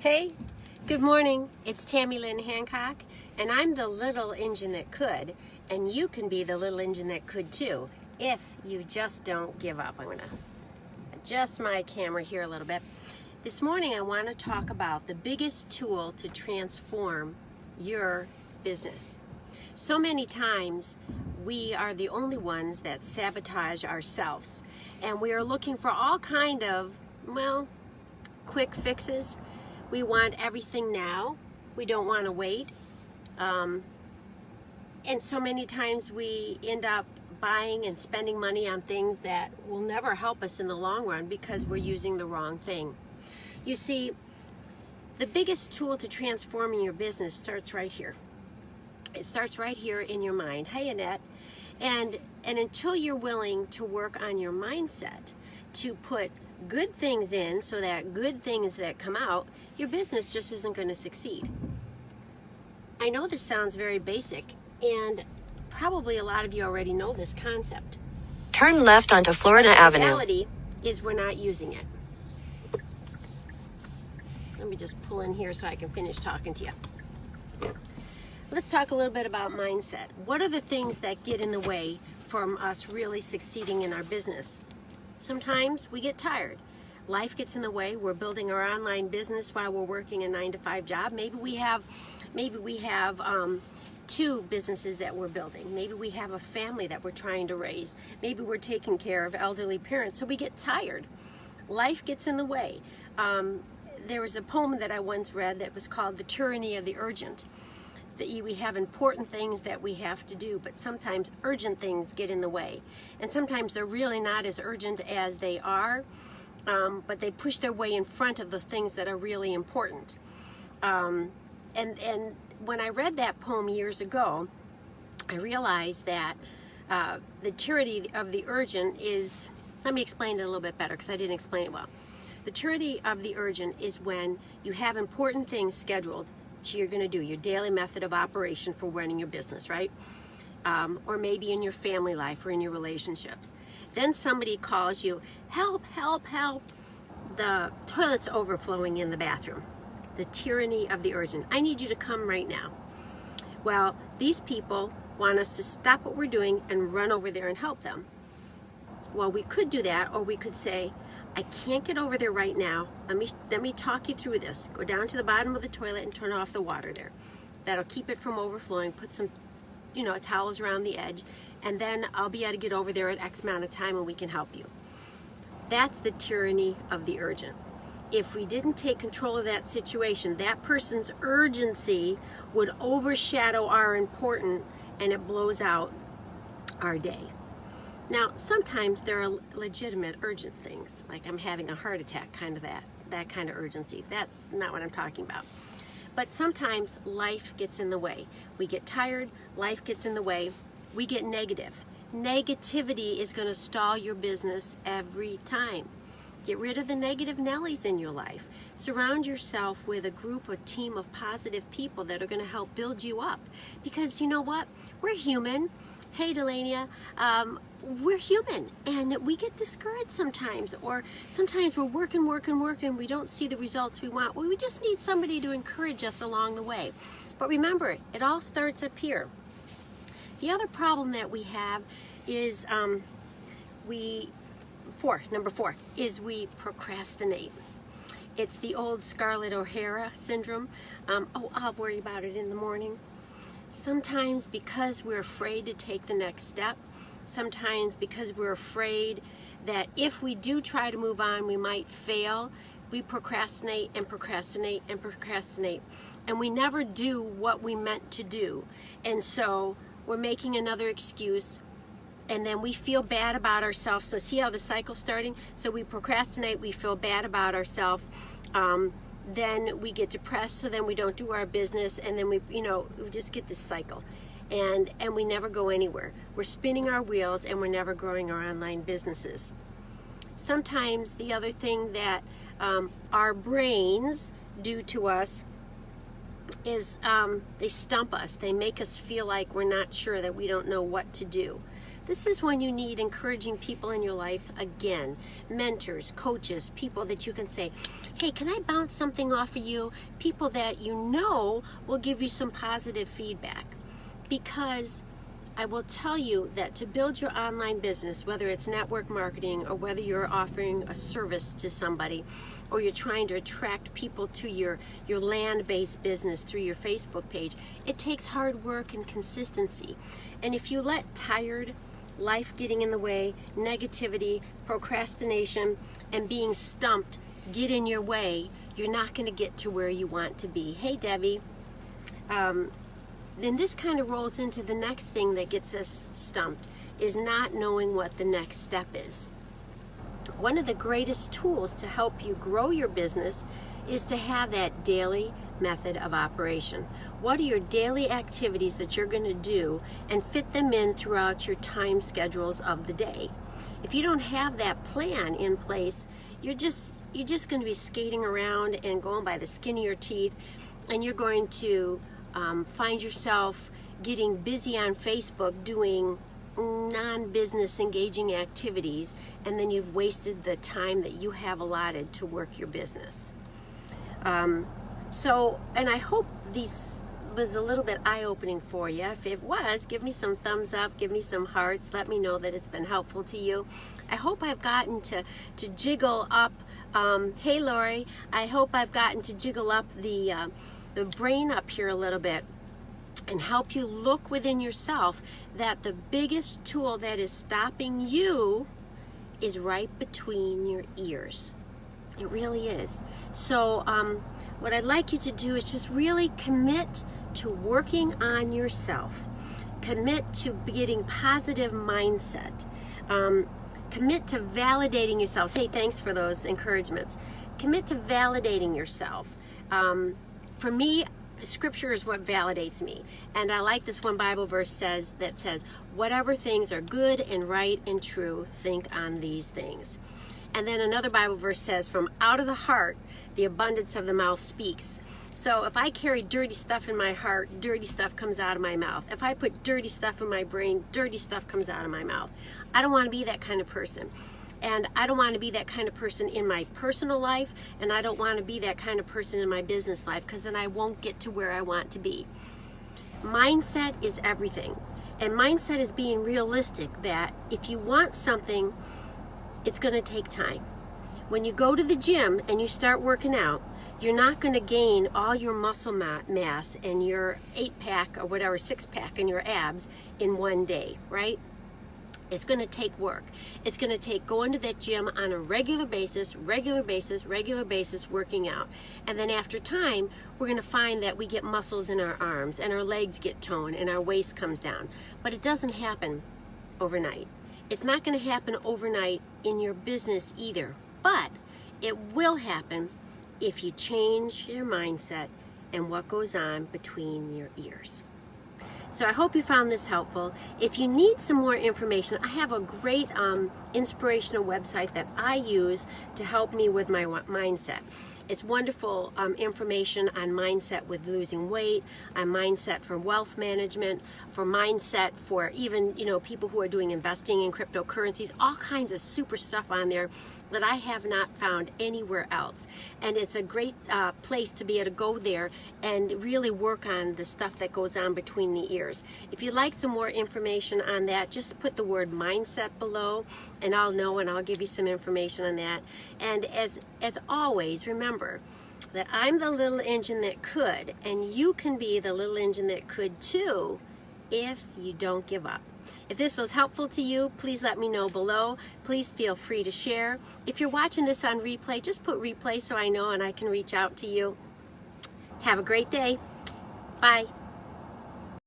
Hey, good morning. It's Tammy Lynn Hancock, and I'm the little engine that could, and you can be the little engine that could too, if you just don't give up. I'm gonna adjust my camera here a little bit. This morning I want to talk about the biggest tool to transform your business. So many times we are the only ones that sabotage ourselves, and we are looking for all kind of, quick fixes. We want everything now. We don't want to wait. And so many times we end up buying and spending money on things that will never help us in the long run because we're using the wrong thing. You see, the biggest tool to transforming your business starts right here. It starts right here in your mind. Hey, Annette. And until you're willing to work on your mindset, to put good things in so that good things that come out, your business just isn't going to succeed. I know this sounds very basic, and probably a lot of you already know this concept. Turn left onto Florida Avenue. The reality is we're not using it. Let me just pull in here so I can finish talking to you. Let's talk a little bit about mindset. What are the things that get in the way from us really succeeding in our business? Sometimes we get tired. Life gets in the way. We're building our online business while we're working a 9-to-5 job. Maybe we have two businesses that we're building. Maybe we have a family that we're trying to raise. Maybe we're taking care of elderly parents, so we get tired. Life gets in the way. There was a poem that I once read that was called "The Tyranny of the Urgent." That we have important things that we have to do, but sometimes urgent things get in the way. And sometimes they're really not as urgent as they are, but they push their way in front of the things that are really important. And when I read that poem years ago, I realized that the tyranny of the urgent is, let me explain it a little bit better because I didn't explain it well. The tyranny of the urgent is when you have important things scheduled you're going to do, your daily method of operation for running your business, right? Or maybe in your family life or in your relationships. Then somebody calls you, help, help, help. The toilet's overflowing in the bathroom. The tyranny of the urgent. I need you to come right now. Well, these people want us to stop what we're doing and run over there and help them. Well, we could do that, or we could say, I can't get over there right now. Let me talk you through this. Go down to the bottom of the toilet and turn off the water there. That'll keep it from overflowing. Put some, towels around the edge, and then I'll be able to get over there at X amount of time and we can help you. That's the tyranny of the urgent. If we didn't take control of that situation, that person's urgency would overshadow our important, and it blows out our day. Now, sometimes there are legitimate urgent things, like I'm having a heart attack, kind of that kind of urgency. That's not what I'm talking about. But sometimes life gets in the way. We get tired, life gets in the way, we get negative. Negativity is going to stall your business every time. Get rid of the negative Nellies in your life. Surround yourself with a group, a team of positive people that are going to help build you up. Because you know what? We're human. Hey, Delania, we're human, and we get discouraged sometimes, or sometimes we're working, we don't see the results we want. Well, we just need somebody to encourage us along the way. But remember, it all starts up here. The other problem that we have is number four, is we procrastinate. It's the old Scarlett O'Hara syndrome. I'll worry about it in the morning. Sometimes because we're afraid to take the next step, sometimes because we're afraid that if we do try to move on, we might fail, we procrastinate and procrastinate and procrastinate, and we never do what we meant to do. And so we're making another excuse, and then we feel bad about ourselves. So see how the cycle's starting? So we procrastinate, we feel bad about ourselves, then we get depressed, so then we don't do our business, and then we just get this cycle, and we never go anywhere. We're spinning our wheels, and we're never growing our online businesses. Sometimes the other thing that our brains do to us is they stump us. They make us feel like we're not sure, that we don't know what to do. This is when you need encouraging people in your life again. Mentors, coaches, people that you can say, hey, can I bounce something off of you? People that you know will give you some positive feedback. Because I will tell you that to build your online business, whether it's network marketing or whether you're offering a service to somebody, or you're trying to attract people to your land-based business through your Facebook page, it takes hard work and consistency. And if you let tired, life getting in the way, negativity, procrastination, and being stumped get in your way, you're not going to get to where you want to be. Hey, Debbie. Then this kind of rolls into the next thing that gets us stumped, is not knowing what the next step is. One of the greatest tools to help you grow your business is to have that daily method of operation. What are your daily activities that you're going to do, and fit them in throughout your time schedules of the day? If you don't have that plan in place, you're just going to be skating around and going by the skin of your teeth, and you're going to find yourself getting busy on Facebook doing non-business engaging activities, and then you've wasted the time that you have allotted to work your business. And I hope this was a little bit eye-opening for you. If it was, give me some thumbs up, give me some hearts, let me know that it's been helpful to you. I hope I've gotten to jiggle up, hey Lori, I hope I've gotten to jiggle up the brain up here a little bit, and help you look within yourself that the biggest tool that is stopping you is right between your ears. It really is. So what I'd like you to do is just really commit to working on yourself. Commit to getting positive mindset. Commit to validating yourself. Hey, thanks for those encouragements. Commit to validating yourself. For me, Scripture is what validates me. And I like this one Bible verse that says, whatever things are good and right and true, think on these things. And then another Bible verse says, from out of the heart, the abundance of the mouth speaks. So if I carry dirty stuff in my heart, dirty stuff comes out of my mouth. If I put dirty stuff in my brain, dirty stuff comes out of my mouth. I don't want to be that kind of person. And I don't want to be that kind of person in my personal life, and I don't want to be that kind of person in my business life, because then I won't get to where I want to be. Mindset is everything. And mindset is being realistic that if you want something, it's going to take time. When you go to the gym and you start working out, you're not going to gain all your muscle mass and your 8-pack or whatever, 6-pack and your abs in one day, right? It's going to take work. It's going to take going to that gym on a regular basis, working out. And then after time, we're going to find that we get muscles in our arms and our legs get toned and our waist comes down. But it doesn't happen overnight. It's not going to happen overnight in your business either. But it will happen if you change your mindset and what goes on between your ears. So I hope you found this helpful. If you need some more information, I have a great inspirational website that I use to help me with my mindset. It's wonderful information on mindset with losing weight, on mindset for wealth management, for mindset for even people who are doing investing in cryptocurrencies, all kinds of super stuff on there that I have not found anywhere else. And it's a great place to be able to go there and really work on the stuff that goes on between the ears. If you'd like some more information on that, just put the word mindset below and I'll know, and I'll give you some information on that. And as always, remember that I'm the little engine that could, and you can be the little engine that could too if you don't give up. If this was helpful to you, please let me know below. Please feel free to share. If you're watching this on replay, just put replay so I know and I can reach out to you. Have a great day. Bye.